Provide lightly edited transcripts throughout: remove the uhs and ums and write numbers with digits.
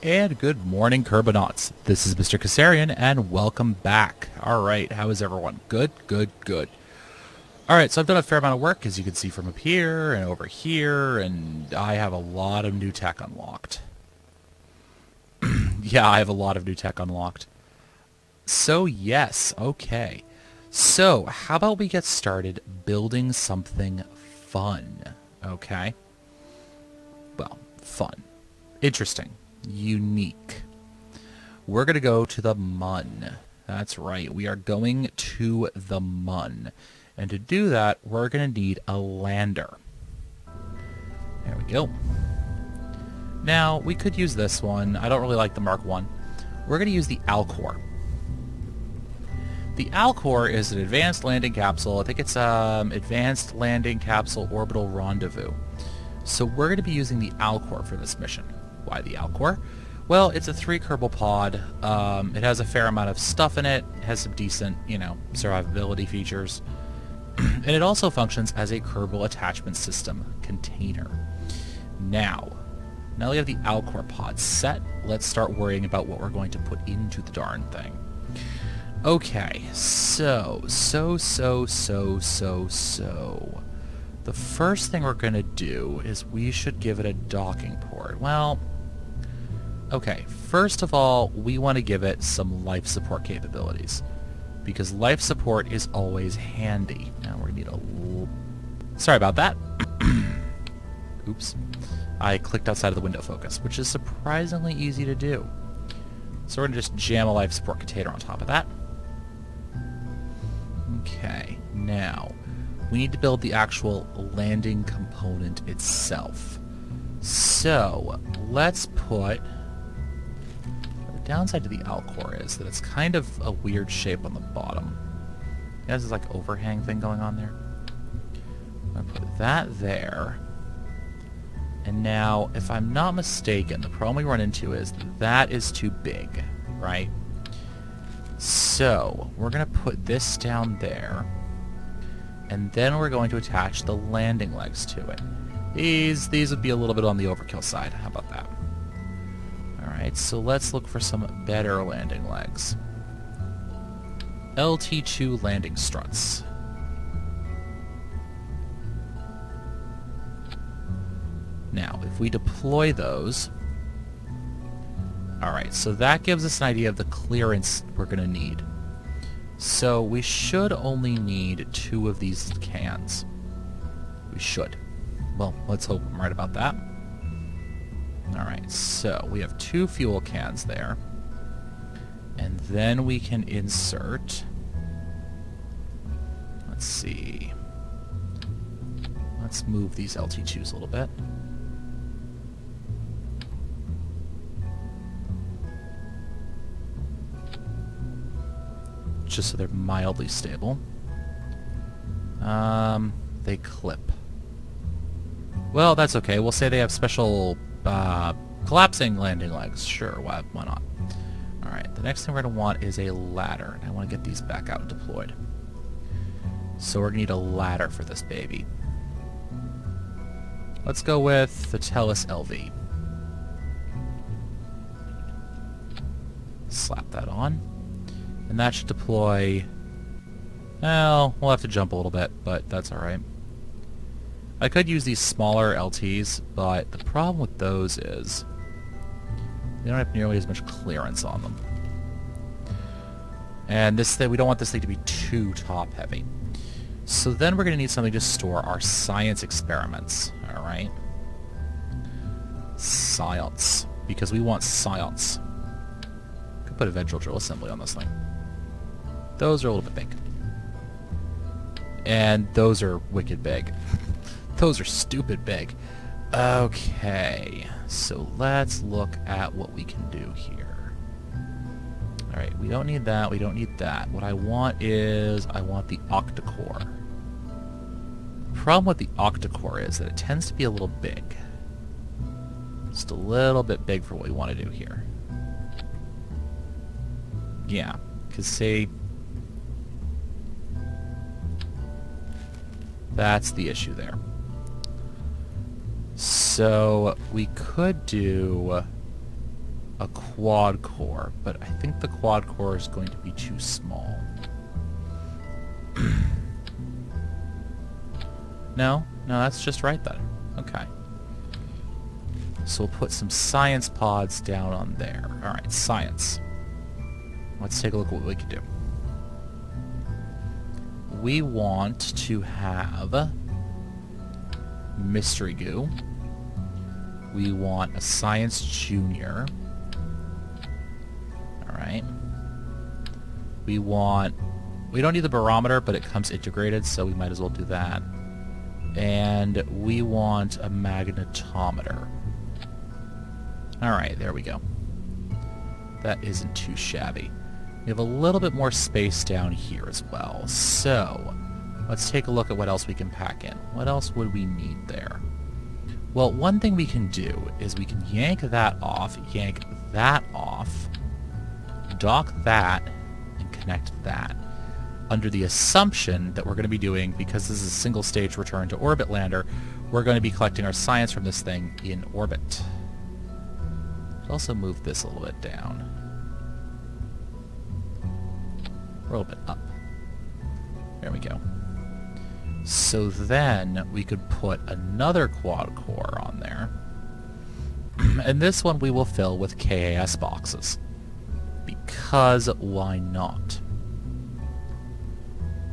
And good morning, Kerbonauts. This is Mr. Kassarian, and welcome back. Alright, how is everyone? Good, good, good. Alright, so I've done a fair amount of work, as you can see from up here and over here, and I have a lot of new tech unlocked. Yeah, I have a lot of new tech unlocked. So, yes, okay. So, how about we get started building something fun, okay? Well, fun. Interesting. Unique. We're going to go to the Mun. That's right. We are going to the Mun. And to do that, we're going to need a lander. There we go. Now, we could use this one. I don't really like the Mark 1. We're going to use the Alcor. The Alcor is an advanced landing capsule. I think it's Advanced Landing Capsule Orbital Rendezvous. So we're going to be using the Alcor for this mission. Why the Alcor? Well, it's a 3 Kerbal pod. It has a fair amount of stuff in it. It has some decent, survivability features. And it also functions as a Kerbal attachment system container. Now that we have the Alcor pod set, let's start worrying about what we're going to put into the darn thing. Okay, so. The first thing we're going to do is we should give it a docking port. Well, okay, first of all, we want to give it some life support capabilities, because life support is always handy. Now we're going to need a little... Sorry about that. Oops. I clicked outside of the window focus, which is surprisingly easy to do. So we're going to just jam a life support container on top of that. Okay, now we need to build the actual landing component itself. So let's put... The downside to the Alcor is that it's kind of a weird shape on the bottom. It has this like overhang thing going on there. I'm going to put that there. And now, if I'm not mistaken, the problem we run into is that is too big, right? So we're going to put this down there. And then we're going to attach the landing legs to it. These would be a little bit on the overkill side. How about that? Alright, so let's look for some better landing legs. LT2 landing struts. Now, if we deploy those... Alright, so that gives us an idea of the clearance we're going to need. So we should only need 2 of these cans. We should. Well, let's hope I'm right about that. Alright, so we have 2 fuel cans there. And then we can insert... Let's see. Let's move these LT2s a little bit. Just so they're mildly stable. They clip. Well, that's okay. We'll say they have special collapsing landing legs. Sure, why not? Alright, the next thing we're going to want is a ladder. And I want to get these back out and deployed. So we're going to need a ladder for this baby. Let's go with the Tellus LV. Slap that on. And that should deploy... Well, we'll have to jump a little bit, but that's alright. I could use these smaller LTs, but the problem with those is they don't have nearly as much clearance on them. And this thing, we don't want this thing to be too top-heavy. So then we're going to need something to store our science experiments, alright? Science. Because we want science. Could put a ventral drill assembly on this thing. Those are a little bit big. And those are wicked big. Those are stupid big. Okay, so let's look at what we can do here. Alright, we don't need that, we don't need that. What I want is, I want the octa-core. The problem with the octa-core is that it tends to be a little big. Just a little bit big for what we want to do here. Yeah, because see... That's the issue there. So we could do a quad core, but I think the quad core is going to be too small. No, that's just right then. Okay. So we'll put some science pods down on there. Alright, science. Let's take a look at what we can do. We want to have mystery goo. We want a science junior. Alright. We don't need the barometer, but it comes integrated, so we might as well do that. And we want a magnetometer. Alright, there we go. That isn't too shabby. We have a little bit more space down here as well. So, let's take a look at what else we can pack in. What else would we need there? Well, one thing we can do is we can yank that off, dock that, and connect that. Under the assumption that we're going to be doing, because this is a single stage return to orbit lander, we're going to be collecting our science from this thing in orbit. Let's also move this a little bit down. A little bit up. There we go. So then we could put another quad core on there. And this one we will fill with KAS boxes. Because why not?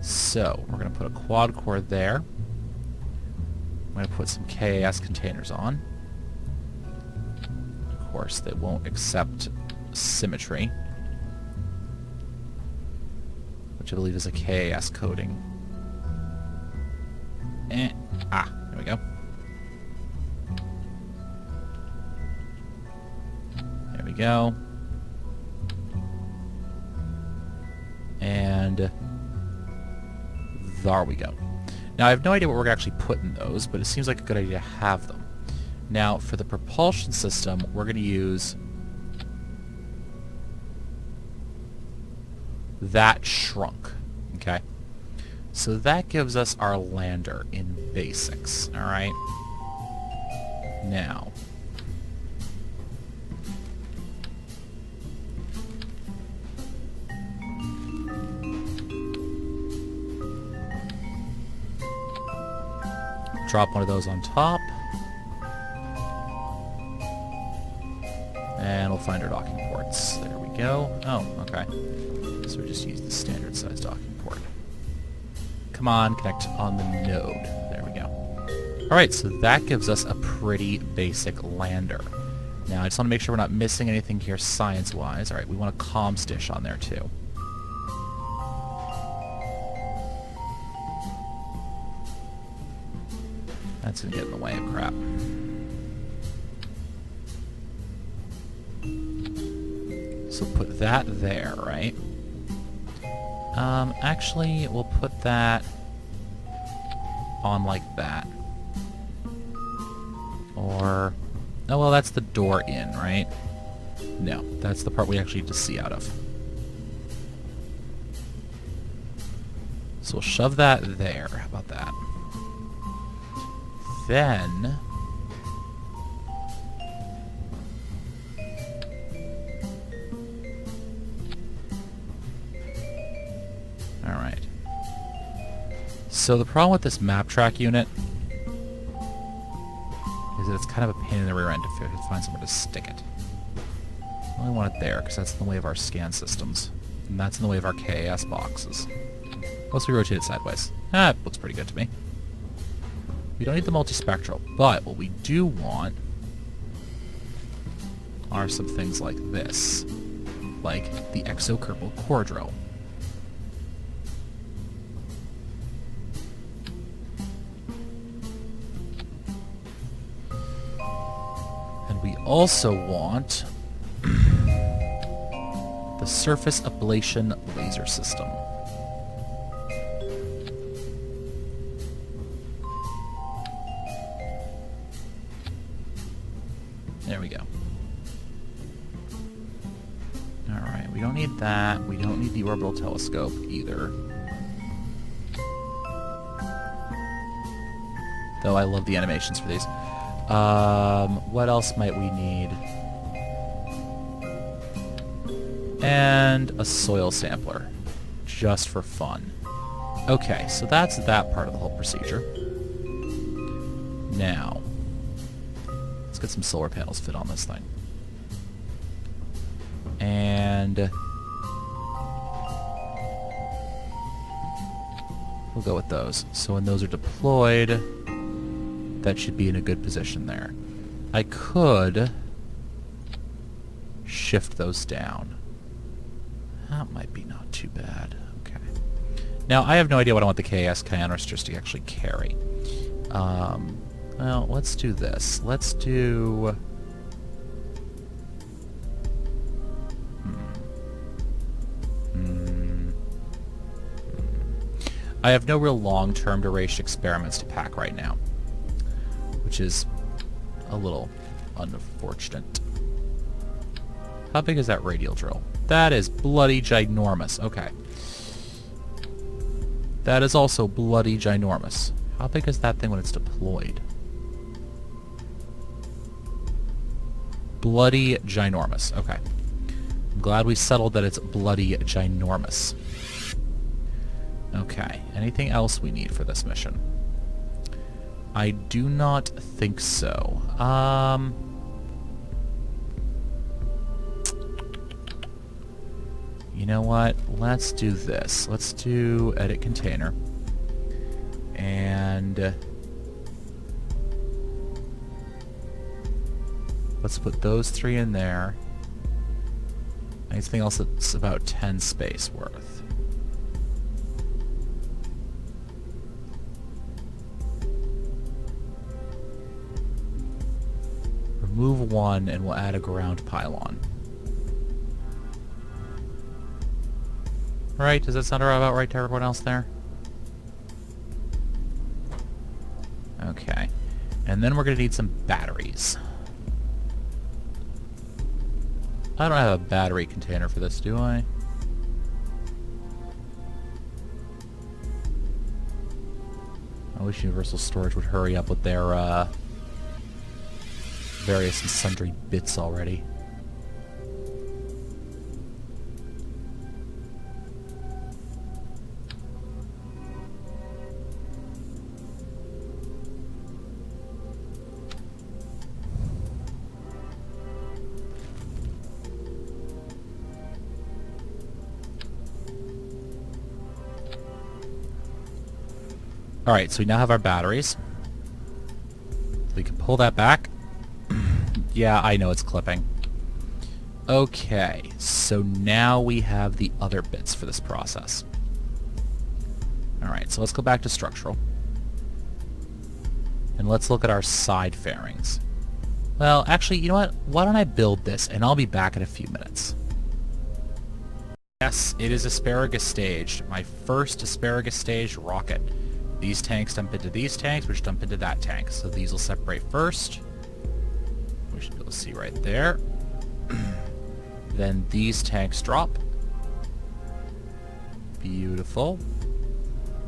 So, we're going to put a quad core there. I'm going to put some KAS containers on. Of course, they won't accept symmetry, which I believe is a KAS coding. There we go. There we go. And there we go. Now, I have no idea what we're going to actually put in those, but it seems like a good idea to have them. Now, for the propulsion system, we're going to use that shrunk. Okay? So that gives us our lander in basics. Alright? Now, drop one of those on top. And we'll find our docking ports. There we go. Oh, okay. So we just use the standard size docking port. Come on, connect on the node. There we go. Alright, so that gives us a pretty basic lander. Now, I just want to make sure we're not missing anything here science-wise. Alright, we want a comms dish on there, too. That's going to get in the way of crap. So put that there, right? Actually, we'll put that on like that. Or... oh, well, that's the door in, right? No, that's the part we actually need to see out of. So we'll shove that there. How about that? Then... alright. So the problem with this map track unit is that it's kind of a pain in the rear end to find somewhere to stick it. I only want it there, because that's in the way of our scan systems. And that's in the way of our KAS boxes. Unless we rotate it sideways. It looks pretty good to me. We don't need the multispectral, but what we do want are some things like this. Like the Kerbal core drill. And we also want the surface ablation laser system. There we go. Alright, we don't need that. We don't need the orbital telescope either. Though I love the animations for these. What else might we need? And a soil sampler, just for fun. Okay, so that's that part of the whole procedure. Now, let's get some solar panels fit on this thing. And we'll go with those. So when those are deployed, that should be in a good position there. I could shift those down. That might be not too bad. Okay. Now, I have no idea what I want the KS canisters to actually carry. Well, let's do this. Let's do... I have no real long-term duration experiments to pack right now, which is a little unfortunate. How big is that radial drill? That is bloody ginormous. Okay. That is also bloody ginormous. How big is that thing when it's deployed? Bloody ginormous. Okay. I'm glad we settled that it's bloody ginormous. Okay. Anything else we need for this mission? I do not think so. You know what? Let's do this. Let's do edit container. And let's put those 3 in there. Anything else that's about 10 space worth. Remove 1 and we'll add a ground pylon. Right? Does that sound about right to everyone else there? Okay. And then we're going to need some batteries. I don't have a battery container for this, do I? I wish Universal Storage would hurry up with their various and sundry bits already. Alright, so we now have our batteries. We can pull that back. Yeah, I know it's clipping. Okay, so now we have the other bits for this process. Alright, so let's go back to structural. And let's look at our side fairings. Well, actually, you know what? Why don't I build this, and I'll be back in a few minutes. Yes, it is asparagus staged. My first asparagus staged rocket. These tanks dump into these tanks, which dump into that tank. So these will separate first. We should be able to see right there. Then these tanks drop. Beautiful.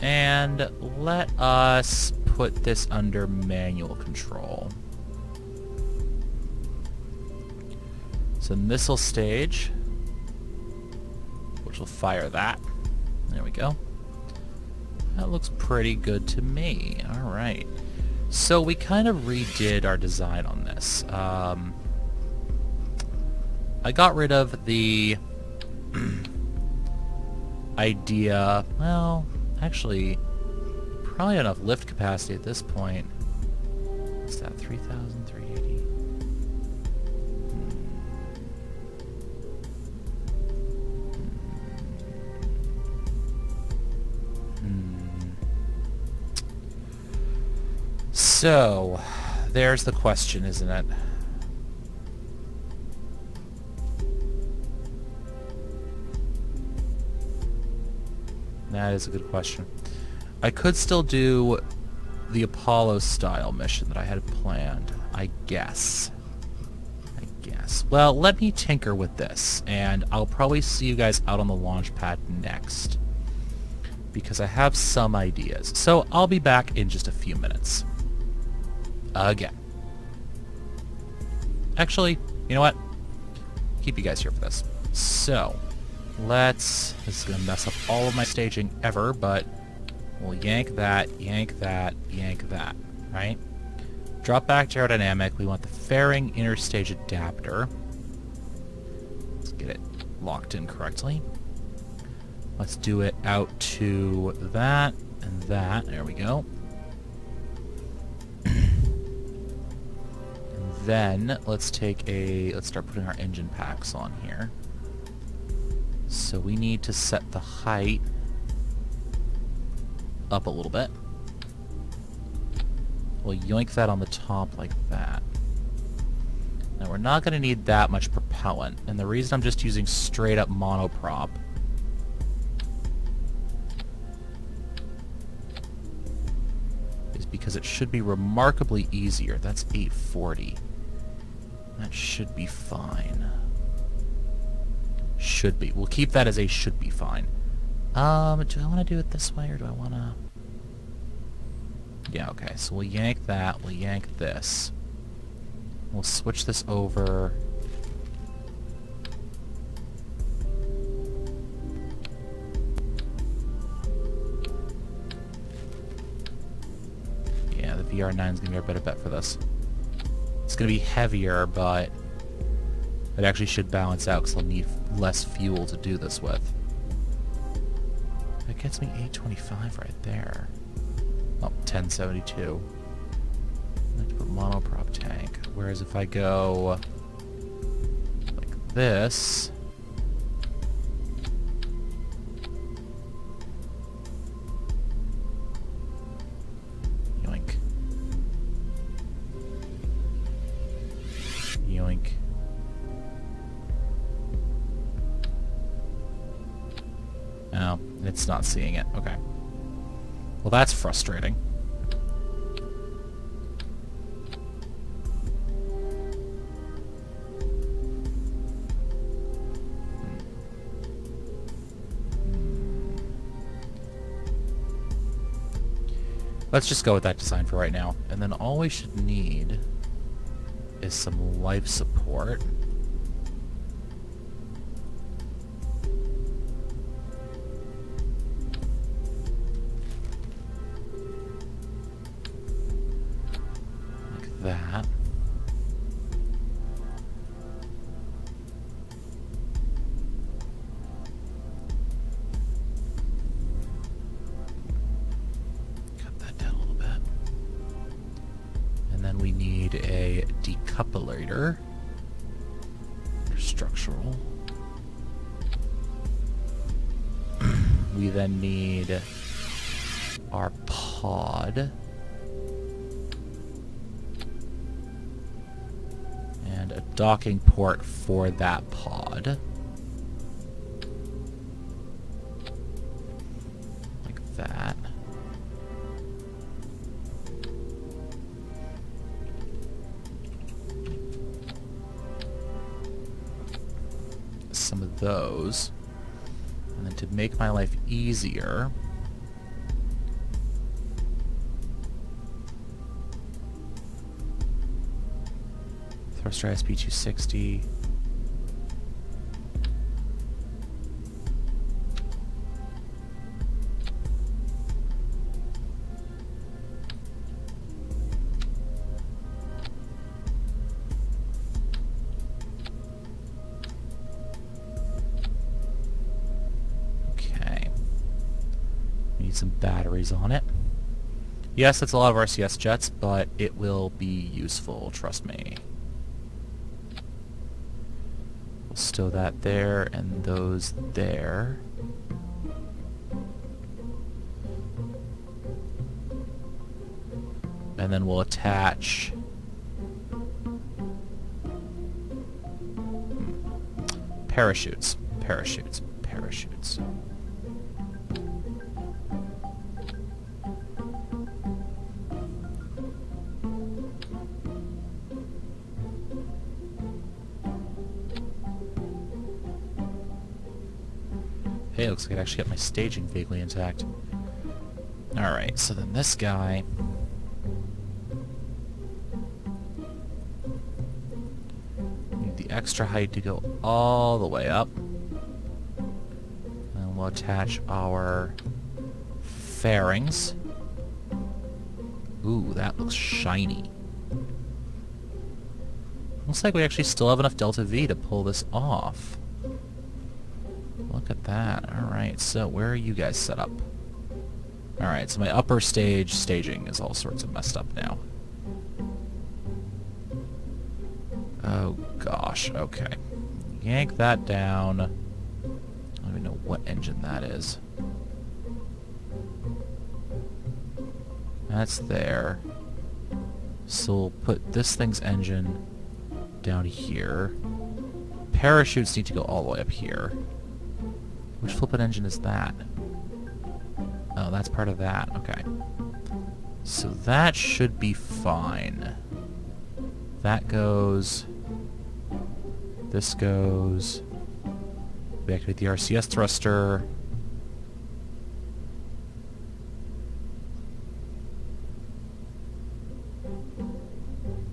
And let us put this under manual control. So missile stage, which will fire that. There we go. That looks pretty good to me. Alright. So we kind of redid our design on this. I got rid of the idea... Well, actually, probably enough lift capacity at this point. What's that? 3,380? So, there's the question, isn't it? That is a good question. I could still do the Apollo-style mission that I had planned, I guess. Well, let me tinker with this, and I'll probably see you guys out on the launch pad next, because I have some ideas. So, I'll be back in just a few minutes. Again. Actually, you know what? Keep you guys here for this. So, this is going to mess up all of my staging ever, but we'll yank that, yank that, yank that, right? Drop back to aerodynamic. We want the fairing interstage adapter. Let's get it locked in correctly. Let's do it out to that and that. There we go. Then let's start putting our engine packs on here. So we need to set the height up a little bit. We'll yoink that on the top like that. Now we're not going to need that much propellant, and the reason I'm just using straight up monoprop is because it should be remarkably easier. That's 840. That should be fine. Should be. We'll keep that as a should be fine. Do I want to do it this way, or do I want to... Yeah, okay. So we'll yank that. We'll yank this. We'll switch this over. Yeah, the VR9 is going to be our better bet for this. It's going to be heavier, but it actually should balance out because I'll need less fuel to do this with. That gets me 825 right there. Oh, 1072. I have to put monoprop tank. Whereas if I go like this, yoink, yoink. Oh, it's not seeing it. Okay. Well, that's frustrating. Let's just go with that design for right now. And then all we should need is some life support. Like that. We need a decoupler, structural. We then need our pod and a docking port for that pod, like that. Some of those, and then to make my life easier, thruster ISP 260. Some batteries on it. Yes, that's a lot of RCS jets, but it will be useful, trust me. We'll stow that there and those there. And then we'll attach parachutes. Hey, looks like I actually got my staging vaguely intact. Alright, so then this guy... need the extra height to go all the way up. And we'll attach our fairings. Ooh, that looks shiny. Looks like we actually still have enough delta V to pull this off. Look at that. Alright, so where are you guys set up? Alright, so my upper stage staging is all sorts of messed up now. Oh gosh, okay. Yank that down. I don't even know what engine that is. That's there. So we'll put this thing's engine down here. Parachutes need to go all the way up here. Which flippin' engine is that? Oh, that's part of that. Okay. So that should be fine. That goes. This goes. We activate the RCS thruster.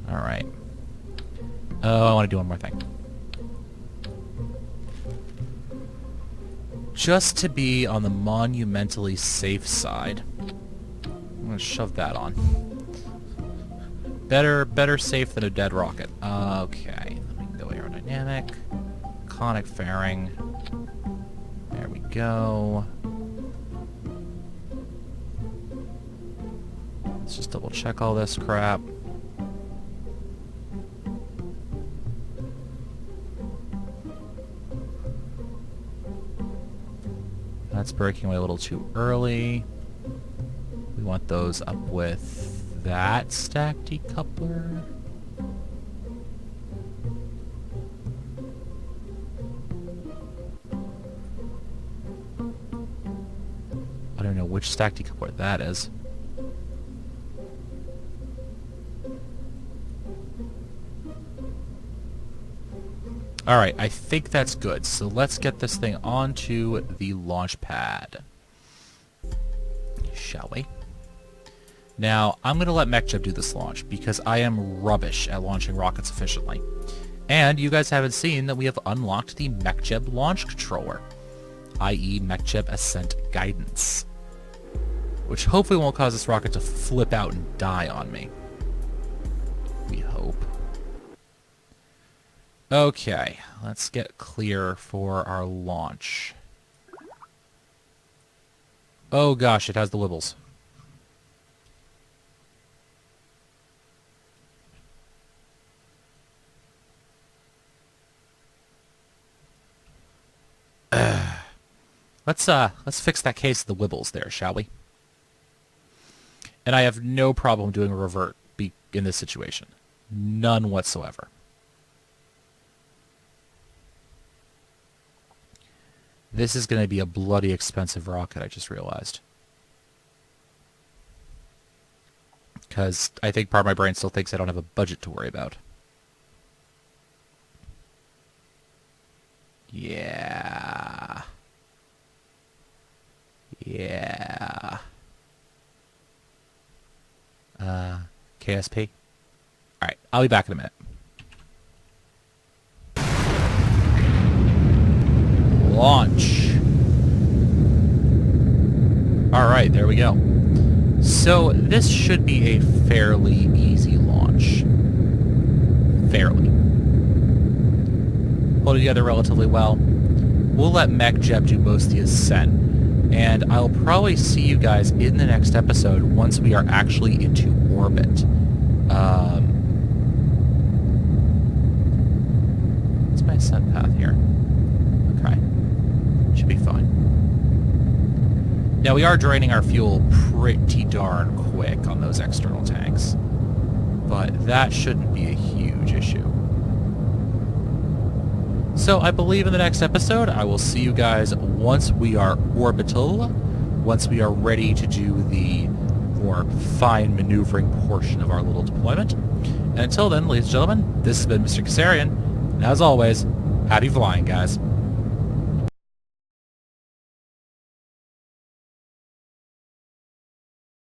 Alright. Oh, I want to do one more thing. Just to be on the monumentally safe side, I'm going to shove that on. Better safe than a dead rocket. Okay, let me go aerodynamic. Conic fairing. There we go. Let's just double check all this crap. That's breaking away a little too early. We want those up with that stack decoupler. I don't know which stack decoupler that is. Alright, I think that's good. So let's get this thing onto the launch pad. Shall we? Now, I'm going to let MechJeb do this launch, because I am rubbish at launching rockets efficiently. And you guys haven't seen that we have unlocked the MechJeb launch controller, i.e. MechJeb Ascent Guidance, which hopefully won't cause this rocket to flip out and die on me. We hope. Okay, let's get clear for our launch. Oh gosh, it has the wibbles. Let's fix that case of the wibbles there, shall we? And I have no problem doing a revert in this situation. None whatsoever. This is going to be a bloody expensive rocket, I just realized. Because I think part of my brain still thinks I don't have a budget to worry about. Yeah. Yeah. KSP? Alright, I'll be back in a minute. Launch. Alright, there we go. So, this should be a fairly easy launch. Fairly. Hold it together relatively well. We'll let MechJeb do most of the ascent, and I'll probably see you guys in the next episode once we are actually into orbit. What's my ascent path here? Okay. Should be fine. Now, we are draining our fuel pretty darn quick on those external tanks, but that shouldn't be a huge issue. So, I believe in the next episode, I will see you guys once we are orbital, once we are ready to do the more fine maneuvering portion of our little deployment. And until then, ladies and gentlemen, this has been Mr. Kasarian, and as always, happy flying, guys.